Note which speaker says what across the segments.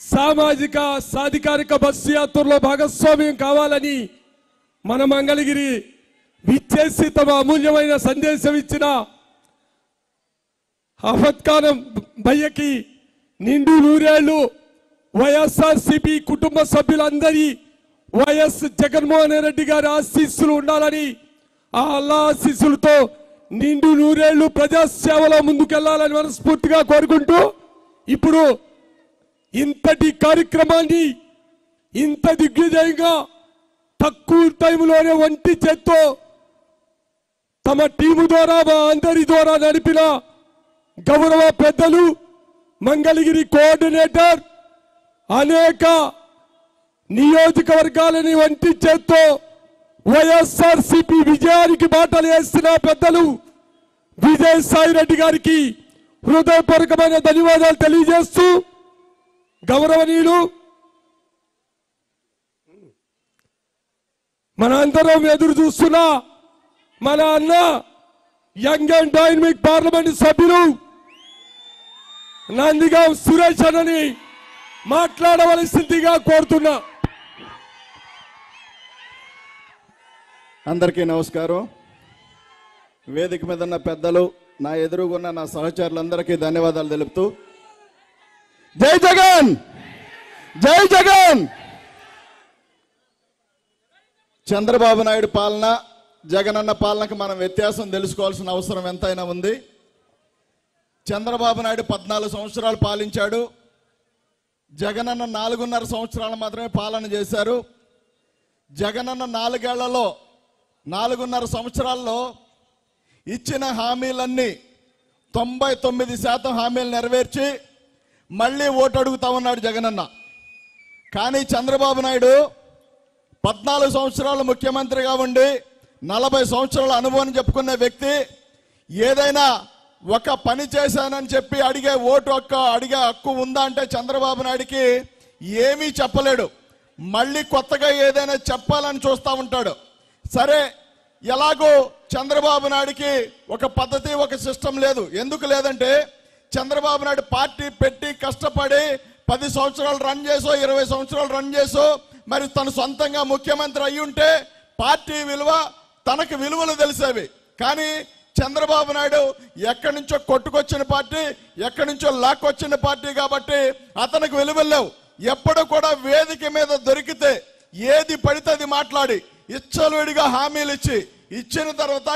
Speaker 1: సామాజిక సాధికారిక బస్సు యాత్రలో భాగస్వామ్యం కావాలని మన మంగళగిరి విచ్చేసి తమ అమూల్యమైన సందేశం ఇచ్చిన అహ్మద్ ఖాన్ భయ్యకి నిండు నూరేళ్లు వైఎస్ఆర్సీపీ కుటుంబ సభ్యులందరి వైఎస్ జగన్మోహన్ రెడ్డి గారి ఆశీస్సులు ఉండాలని ఆ అల్లా ఆశీస్సులతో నిండు నూరేళ్లు ప్రజాసేవలో ముందుకెళ్లాలని మనస్ఫూర్తిగా కోరుకుంటూ ఇప్పుడు ఇంతటి కార్యక్రమాన్ని ఇంత దిగ్విజయంగా తక్కువ టైంలోనే ఒంటి చేత్తో తమ టీము ద్వారా మా అందరి ద్వారా నడిపిన గౌరవ పెద్దలు మంగళగిరి కోఆర్డినేటర్ అనేక నియోజకవర్గాలని ఒంటి చేత్తో వైఎస్ఆర్సీపీ విజయానికి బాటలు వేస్తున్న పెద్దలు విజయసాయి రెడ్డి గారికి హృదయపూర్వకమైన ధన్యవాదాలు తెలియజేస్తూ గౌరవనీయులు మన అందరం ఎదురు చూస్తున్న మన అన్న యంగ్ అండ్ డైనమిక్ పార్లమెంట్ సభ్యులు నందిగాం సురేష్ అన్నని మాట్లాడవలసిందిగా కోరుతున్నా.
Speaker 2: అందరికీ నమస్కారం. వేదిక మీద ఉన్న పెద్దలు, నా ఎదురుగున్న నా సహచరులందరికీ ధన్యవాదాలు తెలుపుతూ జై జగన్, జై జగన్. చంద్రబాబు నాయుడు పాలన, జగనన్న పాలనకు మనం వ్యత్యాసం తెలుసుకోవాల్సిన అవసరం ఎంతైనా ఉంది. చంద్రబాబు నాయుడు 14 సంవత్సరాలు పాలించాడు. జగనన్న 4.5 సంవత్సరాలు మాత్రమే పాలన చేశారు. జగనన్న 4 ఏళ్లలో 4.5 సంవత్సరాల్లో ఇచ్చిన హామీలన్నీ 99% హామీలు నెరవేర్చి మళ్ళీ ఓటు అడుగుతా ఉన్నాడు జగనన్న. కానీ చంద్రబాబు నాయుడు 14 సంవత్సరాలు ముఖ్యమంత్రిగా ఉండి 40 సంవత్సరాల అనుభవం చెప్పుకునే వ్యక్తి ఏదైనా ఒక పని చేశానని చెప్పి అడిగే హక్కు ఉందా అంటే చంద్రబాబు నాయుడికి ఏమీ చెప్పలేడు. మళ్ళీ కొత్తగా ఏదైనా చెప్పాలని చూస్తూ ఉంటాడు. సరే, ఎలాగో చంద్రబాబు నాయుడికి ఒక పద్ధతి, ఒక సిస్టమ్ లేదు. ఎందుకు లేదంటే చంద్రబాబు నాయుడు పార్టీ పెట్టి కష్టపడి 10 సంవత్సరాలు రన్ చేసో 20 సంవత్సరాలు రన్ చేసో మరి తను సొంతంగా ముఖ్యమంత్రి అయ్యి ఉంటే పార్టీ విలువ, తనకు విలువలు తెలిసేవి. కానీ చంద్రబాబు నాయుడు ఎక్కడి నుంచో కొట్టుకొచ్చిన పార్టీ, ఎక్కడి నుంచో లాక్కొచ్చిన పార్టీ కాబట్టి అతనికి విలువలు లేవు. ఎప్పుడు కూడా వేదిక మీద దొరికితే ఏది పడితే అది మాట్లాడి ఇచ్చలవిడిగా హామీలు ఇచ్చిన తర్వాత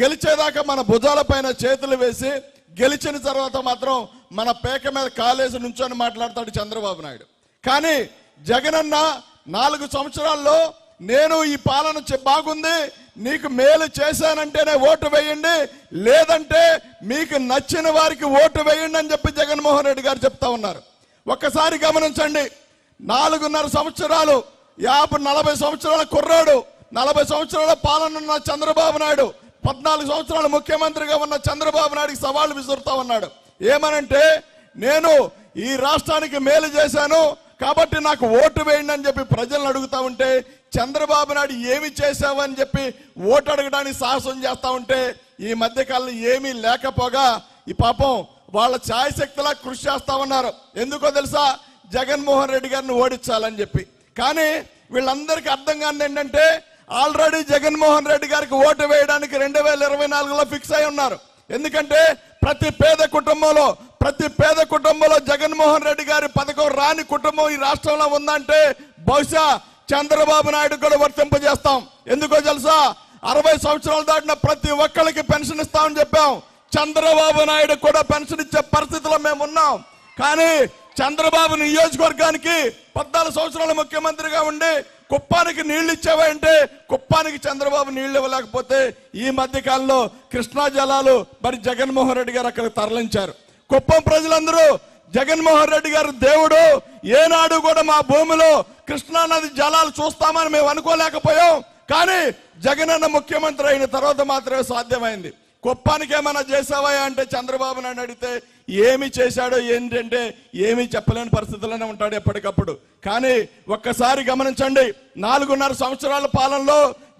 Speaker 2: గెలిచేదాకా మన భుజాల పైన చేతులు వేసి గెలిచిన తర్వాత మాత్రం మన పేక మీద కాలేసి నుంచొని మాట్లాడతాడు చంద్రబాబు నాయుడు. కానీ జగనన్న 4 సంవత్సరాల్లో నేను ఈ పాలన బాగుంది, నీకు మేలు చేశానంటేనే ఓటు వేయండి, లేదంటే మీకు నచ్చిన వారికి ఓటు వేయండి అని చెప్పి జగన్మోహన్ రెడ్డి గారు చెప్తా ఉన్నారు. ఒక్కసారి గమనించండి, 4.5 సంవత్సరాలు 40 సంవత్సరాల కుర్రాడు, 40 సంవత్సరాల పాలన ఉన్న చంద్రబాబు నాయుడు 14 సంవత్సరాలు ముఖ్యమంత్రిగా ఉన్న చంద్రబాబు నాయుడికి సవాళ్ళు విసురుతా ఉన్నాడు. ఏమనంటే, నేను ఈ రాష్ట్రానికి మేలు చేశాను కాబట్టి నాకు ఓటు వేయండి అని చెప్పి ప్రజలను అడుగుతా ఉంటే చంద్రబాబు నాయుడు ఏమి చేశావని చెప్పి ఓటు అడగడానికి సాహసం చేస్తా ఉంటే ఈ మధ్యకాలంలో ఏమీ లేకపోగా ఈ పాపం వాళ్ళ ఛాయశక్తిలా కృషి చేస్తా ఉన్నారు. ఎందుకో తెలుసా? జగన్మోహన్ రెడ్డి గారిని ఓడించాలని చెప్పి. కానీ వీళ్ళందరికీ అర్థం కాని ఏంటంటే ఆల్రెడీ జగన్మోహన్ రెడ్డి గారికి ఓటు వేయడానికి 2024లో ఫిక్స్ అయి ఉన్నారు. ఎందుకంటే ప్రతి పేద కుటుంబంలో జగన్మోహన్ రెడ్డి గారి పథకం రాని కుటుంబం ఈ రాష్ట్రంలో ఉందంటే బహుశా చంద్రబాబు నాయుడు కూడా వర్తింపజేస్తాం. ఎందుకో తెలుసా? 60 సంవత్సరాలు దాటిన ప్రతి ఒక్కరికి పెన్షన్ ఇస్తామని చెప్పాం. చంద్రబాబు నాయుడు కూడా పెన్షన్ ఇచ్చే పరిస్థితిలో మేము ఉన్నాం. కానీ చంద్రబాబు నియోజకవర్గానికి 14 సంవత్సరాలు ముఖ్యమంత్రిగా ఉండి కుప్పానికి నీళ్లు ఇచ్చావంటే కుప్పానికి చంద్రబాబు నీళ్లు ఇవ్వలేకపోతే ఈ మధ్య కాలంలో కృష్ణా జలాలు మరి జగన్మోహన్ రెడ్డి గారు అక్కడ తరలించారు. కుప్పం ప్రజలందరూ జగన్మోహన్ రెడ్డి గారు దేవుడు, ఏనాడు కూడా మా భూమిలో కృష్ణా నది జలాలు చూస్తామని మేము అనుకోలేకపోయాం. కానీ జగనన్న ముఖ్యమంత్రి అయిన తర్వాత మాత్రమే సాధ్యమైంది. కుప్పానికి ఏమైనా చేసావా అంటే చంద్రబాబు నాయుడు అడిగితే ఏమి చేశాడో ఏంటంటే ఏమీ చెప్పలేని పరిస్థితుల్లోనే ఉంటాడు ఎప్పటికప్పుడు. కానీ ఒక్కసారి గమనించండి, 4.5 సంవత్సరాల పాలనలో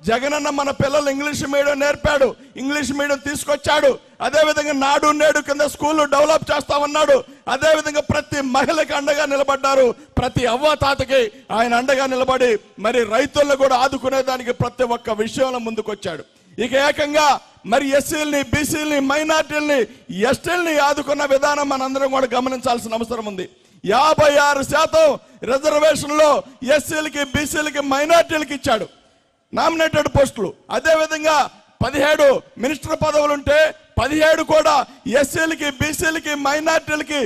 Speaker 2: జగనన్న మన పిల్లలు ఇంగ్లీష్ మీడియం నేర్పాడు, ఇంగ్లీష్ మీడియం తీసుకొచ్చాడు. అదేవిధంగా నాడు నేడు కింద స్కూల్ డెవలప్ చేస్తా ఉన్నాడు. అదేవిధంగా ప్రతి మహిళకి అండగా నిలబడ్డారు. ప్రతి అవ్వ తాతకి ఆయన అండగా నిలబడి మరి రైతులను కూడా ఆదుకునేదానికి ప్రతి ఒక్క విషయంలో ముందుకొచ్చాడు. ఇక ఏకంగా మరి ఎస్సీలని, బీసీలని, మైనార్టీలని, ఎస్టీలని ఆదుకున్న విధానం మనందరం కూడా గమనించాల్సిన అవసరం ఉంది. 56% రిజర్వేషన్లో ఎస్సీలకి, బీసీలకి, మైనార్టీలకి ఇచ్చాడు నామినేటెడ్ పోస్టులు. అదేవిధంగా 17 మినిస్టర్ పదవులు ఉంటే 17 కూడా ఎస్సీలకి, బీసీలకి, మైనార్టీలకి,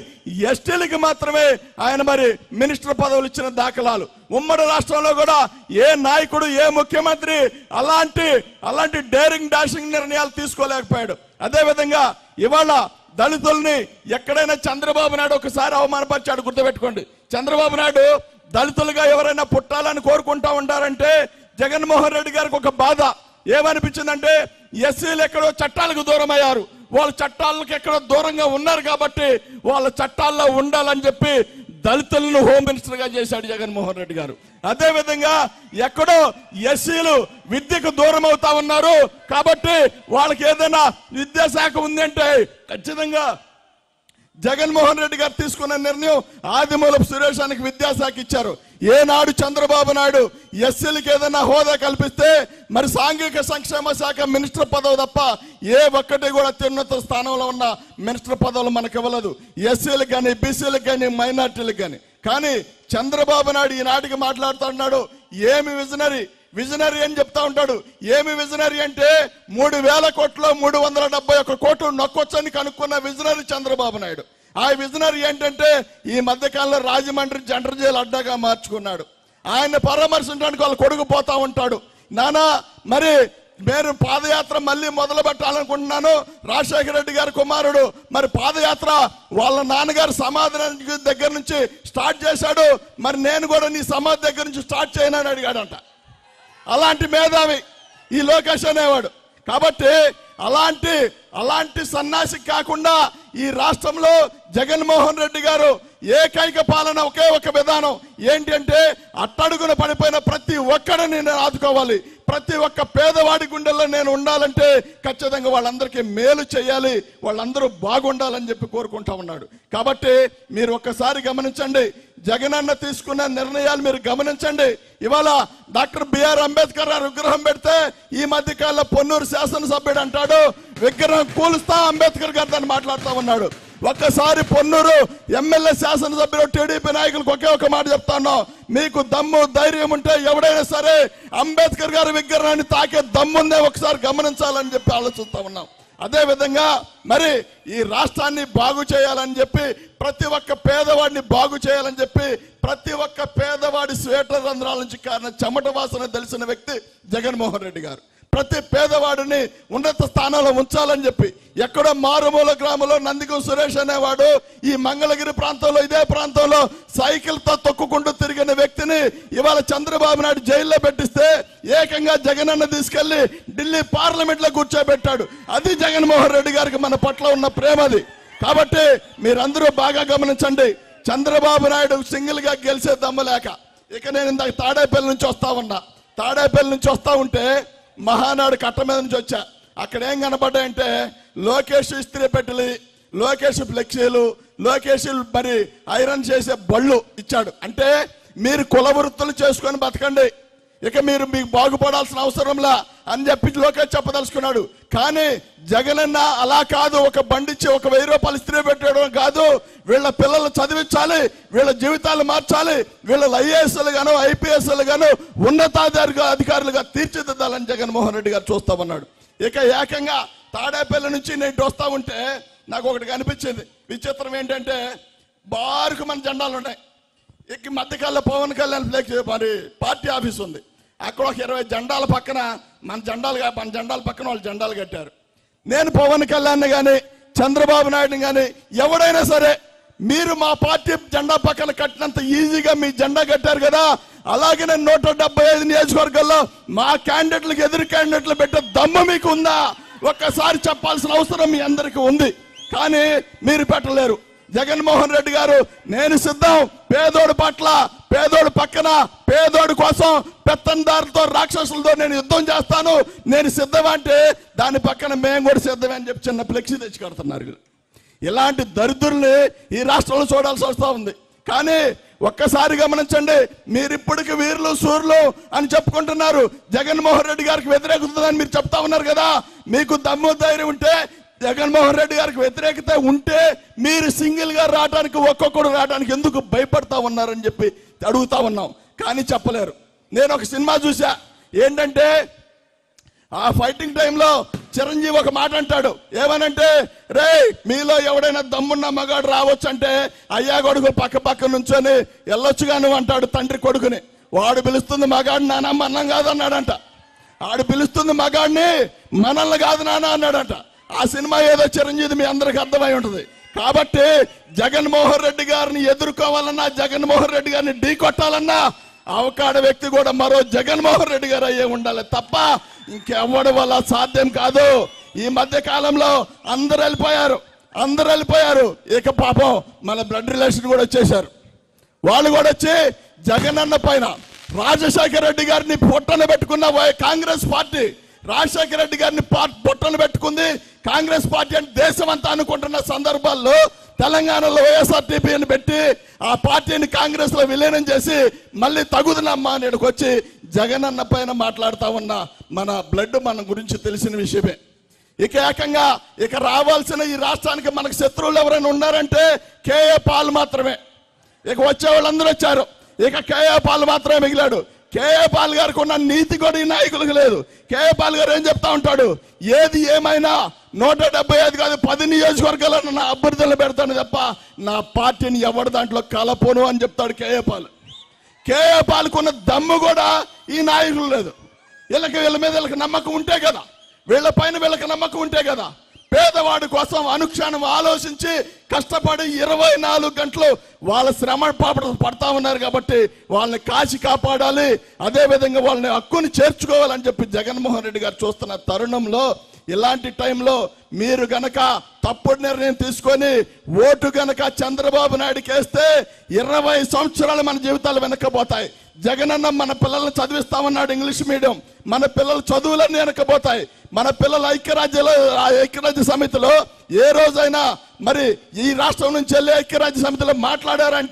Speaker 2: ఎస్టీలకి మాత్రమే ఆయన మరి మినిస్టర్ పదవులు ఇచ్చిన దాఖలాలు. ఉమ్మడి రాష్ట్రంలో కూడా ఏ నాయకుడు, ఏ ముఖ్యమంత్రి అలాంటి డేరింగ్ డాషింగ్ నిర్ణయాలు తీసుకోలేకపోయాడు. అదేవిధంగా ఇవాళ దళితుల్ని ఎక్కడైనా చంద్రబాబు నాయుడు ఒకసారి అవమానపరిచాడు, గుర్తుపెట్టుకోండి. చంద్రబాబు నాయుడు దళితులుగా ఎవరైనా పుట్టాలని కోరుకుంటా ఉంటారంటే జగన్మోహన్ రెడ్డి గారికి ఒక బాధ ఏమనిపించిందంటే, ఎస్సీలు ఎక్కడో చట్టాలకు దూరం అయ్యారు, వాళ్ళ చట్టాలకు ఎక్కడో దూరంగా ఉన్నారు కాబట్టి వాళ్ళ చట్టాల్లో ఉండాలని చెప్పి దళితులను హోమ్ మినిస్టర్ గా చేశాడు జగన్మోహన్ రెడ్డి గారు. అదేవిధంగా ఎక్కడో ఎస్సీలు విద్యకు దూరం అవుతా ఉన్నారు కాబట్టి వాళ్ళకి ఏదైనా విద్యాశాఖ ఉంది అంటే ఖచ్చితంగా జగన్మోహన్ రెడ్డి గారు తీసుకున్న నిర్ణయం ఆదిమూలపు సురేషానికి విద్యాశాఖ ఇచ్చారు. ఏనాడు చంద్రబాబు నాయుడు ఎస్సీలకి ఏదైనా హోదా కల్పిస్తే మరి సాంఘిక సంక్షేమ శాఖ మినిస్టర్ పదవి తప్ప ఏ ఒక్కటి కూడా అత్యున్నత స్థానంలో ఉన్న మినిస్టర్ పదవులు మనకు ఇవ్వలేదు. ఎస్సీలకు కానీ, బీసీలకు కానీ, మైనార్టీలకు కానీ. కానీ చంద్రబాబు నాయుడు ఈనాటికి మాట్లాడుతున్నాడు, ఏమి విజనరీ అని చెప్తా ఉంటాడు. ఏమి విజనరీ అంటే 3,000 కోట్లో 371 కోట్లు నొక్కొచ్చని కనుక్కున్న విజనరీ చంద్రబాబు నాయుడు. ఆ విజనరీ ఏంటంటే ఈ మధ్యకాలంలో రాజమండ్రి జంటర్ జైలు అడ్డాగా మార్చుకున్నాడు. ఆయన పరామర్శించడానికి వాళ్ళ కొడుకు పోతా ఉంటాడు. నానా మరి నేను పాదయాత్ర మళ్ళీ మొదలు పెట్టాలనుకుంటున్నాను. రాజశేఖర రెడ్డి గారి కుమారుడు మరి పాదయాత్ర వాళ్ళ నాన్నగారు సమాధి దగ్గర నుంచి స్టార్ట్ చేశాడు. మరి నేను కూడా నీ సమాధి దగ్గర నుంచి స్టార్ట్ చేయనని అడిగాడంట. అలాంటి మేధావి ఈ లోకేష్ అనేవాడు. కాబట్టి అలాంటి సన్నాసి కాకుండా ఈ రాష్ట్రంలో జగన్మోహన్ రెడ్డి గారు ఏకైక పాలన, ఒకే ఒక విధానం ఏంటంటే అట్టడుగున పడిపోయిన ప్రతి ఒక్కడిని నేను ఆదుకోవాలి, ప్రతి ఒక్క పేదవాడి గుండెల్లో నేను ఉండాలంటే ఖచ్చితంగా వాళ్ళందరికీ మేలు చేయాలి, వాళ్ళందరూ బాగుండాలని చెప్పి కోరుకుంటా ఉన్నాడు. కాబట్టి మీరు ఒక్కసారి గమనించండి, జగనన్న తీసుకున్న నిర్ణయాలు మీరు గమనించండి. ఇవాళ డాక్టర్ బిఆర్ అంబేద్కర్ గారు విగ్రహం పెడితే ఈ మధ్య కాలంలో పొన్నూరు శాసనసభ్యుడు అంటాడు విగ్రహం కూలుస్తా అంబేద్కర్ గారు దాన్ని మాట్లాడుతూ ఉన్నాడు. ఒక్కసారి పొన్నూరు ఎమ్మెల్యే శాసనసభ్యులు టీడీపీ నాయకులకు ఒకే ఒక మాట చెప్తాను, మీకు దమ్ము ధైర్యం ఉంటే ఎవడైనా సరే అంబేద్కర్ గారి విగ్రహాన్ని తాకే దమ్ముందే ఒకసారి గమనించాలని చెప్పి ఆలోచిస్తా ఉన్నాం. అదేవిధంగా మరి ఈ రాష్ట్రాన్ని బాగు చేయాలని చెప్పి, ప్రతి ఒక్క పేదవాడిని బాగు చేయాలని చెప్పి, ప్రతి ఒక్క పేదవాడి స్వేటర్ రంధ్రాల నుంచి కారణం చెమట వాసన తెలిసిన వ్యక్తి జగన్మోహన్ రెడ్డి గారు. ప్రతి పేదవాడిని ఉన్నత స్థానంలో ఉంచాలని చెప్పి ఎక్కడో మారుమూల గ్రామంలో నందిగం సురేష్ అనేవాడు ఈ మంగళగిరి ప్రాంతంలో, ఇదే ప్రాంతంలో సైకిల్తో తొక్కుకుంటూ తిరిగిన వ్యక్తిని ఇవాళ చంద్రబాబు నాయుడు జైల్లో పెట్టిస్తే ఏకంగా జగనన్న తీసుకెళ్లి ఢిల్లీ పార్లమెంట్ లో కూర్చోబెట్టాడు. అది జగన్మోహన్ రెడ్డి గారికి మన పట్ల ఉన్న ప్రేమది. కాబట్టి మీరందరూ బాగా గమనించండి, చంద్రబాబు నాయుడు సింగిల్ గా గెలిచే దమ్ము లేక, ఇక నేను ఇందాక తాడేపల్లి నుంచి వస్తా ఉంటే మహానాడు కట్ట మీద నుంచి వచ్చా. అక్కడ ఏం కనబడ్డాయంటే లోకేష్ ఇస్త్రీ పెట్టెలు, లోకేష్ ఫ్లెక్సీలు, లోకేష్ మరి ఐరన్ చేసే బళ్ళు ఇచ్చాడు. అంటే మీరు కుల వృత్తులు చేసుకొని బతకండి, ఇక మీకు బాగుపడాల్సిన అవసరంలా అని చెప్పి లోకేష్ చెప్పదలుచుకున్నాడు. కానీ జగనన్న అలా కాదు, ఒక బండిచ్చి 1,000 రూపాయలు ఇస్త్రీ పెట్టడం కాదు, వీళ్ళ పిల్లలు చదివించాలి, వీళ్ళ జీవితాలు మార్చాలి, వీళ్ళ ఐఏఎస్లు గాను ఐపీఎస్లు గాను ఉన్నతాధికారులుగా తీర్చిదిద్దాలని జగన్మోహన్ రెడ్డి గారు చూస్తా ఉన్నాడు. ఇక ఏకంగా తాడేపల్లి నుంచి నేను వస్తా ఉంటే నాకు ఒకటి కనిపించింది విచిత్రం. ఏంటంటే బారుకు మన జెండాలు ఉన్నాయి. ఇక మధ్యకాలంలో పవన్ కళ్యాణ్ మరి పార్టీ ఆఫీస్ ఉంది, అక్కడ ఒక 20 జెండాల పక్కన మన జెండాల పక్కన వాళ్ళు జెండాలు కట్టారు. నేను పవన్ కళ్యాణ్ కానీ చంద్రబాబు నాయుడు కానీ ఎవడైనా సరే మీరు మా పార్టీ జెండా పక్కన కట్టినంత ఈజీగా మీ జెండా కట్టారు కదా, అలాగే నేను 175 నియోజకవర్గాల్లో మా క్యాండిడేట్లకు ఎదురు క్యాండిడేట్లు పెట్టే దమ్ము మీకు ఉందా ఒక్కసారి చెప్పాల్సిన అవసరం మీ అందరికీ ఉంది. కానీ మీరు పెట్టలేరు. జగన్మోహన్ రెడ్డి గారు నేను సిద్ధం, పేదోడు పట్ల, పేదోడు పక్కన, పేదోడు కోసం పెత్తందారులతో రాక్షసులతో నేను యుద్ధం చేస్తాను, నేను సిద్ధమంటే దాని పక్కన మేము కూడా సిద్ధమే అని చెప్పి చిన్న ఫ్లెక్సీ తెచ్చి కడుతున్నారు. ఇలాంటి దరిద్రుల్ని ఈ రాష్ట్రంలో చూడాల్సి వస్తూ ఉంది. కానీ ఒక్కసారి గమనించండి, మీరు ఇప్పటికి వీరులు సూర్యులు అని చెప్పుకుంటున్నారు, జగన్మోహన్ రెడ్డి గారికి వ్యతిరేకతని మీరు చెప్తా ఉన్నారు కదా. మీకు దమ్ము ధైర్యం ఉంటే, జగన్మోహన్ రెడ్డి గారికి వ్యతిరేకత ఉంటే మీరు సింగిల్ గా రావడానికి, ఒక్కొక్కడు రావడానికి ఎందుకు భయపడతా ఉన్నారని చెప్పి అడుగుతా ఉన్నాం. కానీ చెప్పలేరు. నేను ఒక సినిమా చూసా, ఏంటంటే ఆ ఫైటింగ్ టైంలో చిరంజీవి ఒక మాట అంటాడు. ఏమనంటే, రే మీలో ఎవడైనా దమ్మున్న మగాడు రావచ్చు అంటే అయ్యా కొడుకు పక్క పక్క నుంచొని వెళ్ళొచ్చుగా నువ్వు అంటాడు తండ్రి కొడుకుని. వాడు పిలుస్తుంది మగాడు నాన్న మన్నం కాదన్నాడంట. ఆడు పిలుస్తుంది మగాడిని మనల్ని కాదు నాన్న అన్నాడంట. ఆ సినిమా ఏదో చిరంజీవి మీ అందరికి అర్థమై ఉంటుంది. కాబట్టి జగన్మోహన్ రెడ్డి గారిని ఎదుర్కోవాలన్నా, జగన్మోహన్ రెడ్డి గారిని ఢీ కొట్టాలన్నా అవకాడ వ్యక్తి కూడా మరో జగన్మోహన్ రెడ్డి గారు అయ్యే ఉండాలి తప్ప ఇంకెవ్వడం వల్ల సాధ్యం కాదు. ఈ మధ్య కాలంలో అందరు వెళ్ళిపోయారు. ఇక పాపం మన బ్లడ్ రిలేషన్ కూడా వచ్చేసారు. వాళ్ళు కూడా వచ్చి జగనన్న పైన రాజశేఖర రెడ్డి గారిని పొట్టన పెట్టుకున్న కాంగ్రెస్ పార్టీ, రాజశేఖర రెడ్డి గారిని పొట్టన పెట్టుకుంది కాంగ్రెస్ పార్టీ అని దేశం అంతా అనుకుంటున్న సందర్భాల్లో తెలంగాణలో వైఎస్ఆర్టీపీని పెట్టి ఆ పార్టీని కాంగ్రెస్ లో విలీనం చేసి మళ్ళీ తగుదనమ్మా అని వచ్చి జగనన్న పైన మాట్లాడుతా ఉన్న మన బ్లడ్ మన గురించి తెలిసిన విషయమే. ఇక ఏకంగా ఇక రావాల్సిన ఈ రాష్ట్రానికి మనకు శత్రువులు ఎవరైనా ఉన్నారంటే కేఏ పాల్ మాత్రమే. ఇక వచ్చే వాళ్ళందరూ వచ్చారు, ఇక కేఏ పాల్ మాత్రమే మిగిలాడు. కేఏ పాల్ గారికి ఉన్న నీతి కూడా ఈ నాయకులకు లేదు. కేఏ పాల్ గారు ఏం చెప్తా ఉంటాడు, ఏది ఏమైనా 175 కాదు 10 నియోజకవర్గాలను నా అభ్యర్థులు పెడతాను తప్ప నా పార్టీని ఎవరి దాంట్లో కలపోను అని చెప్తాడు కేఏ పాల్. కేఏ పాల్కున్న దమ్ము కూడా ఈ నాయకులు లేదు. వీళ్ళ మీద వీళ్ళకి నమ్మకం ఉంటే కదా, వీళ్ళ పైన వీళ్ళకి నమ్మకం ఉంటే కదా పేదవాడి కోసం అనుక్షణం ఆలోచించి కష్టపడి 24 గంటలు వాళ్ళ శ్రమ పడతా ఉన్నారు. కాబట్టి వాళ్ళని కాచి కాపాడాలి, అదేవిధంగా వాళ్ళని హక్కుని చేర్చుకోవాలని చెప్పి జగన్మోహన్ రెడ్డి గారు చూస్తున్న తరుణంలో ఇలాంటి టైంలో మీరు గనక తప్పుడు నిర్ణయం తీసుకొని ఓటు గనక చంద్రబాబు నాయుడుకి వేస్తే 20 సంవత్సరాలు మన జీవితాలు వెనక్కపోతాయి. జగనన్న మన పిల్లల్ని చదివిస్తామన్నాడు ఇంగ్లీష్ మీడియం, మన పిల్లల చదువులన్నీ వెనకపోతాయి. మన పిల్లల ఐక్యరాజ్య సమితిలో ఏ రోజైనా మరి ఈ రాష్ట్రం నుంచి వెళ్ళి ఐక్యరాజ్య సమితిలో మాట్లాడారంటే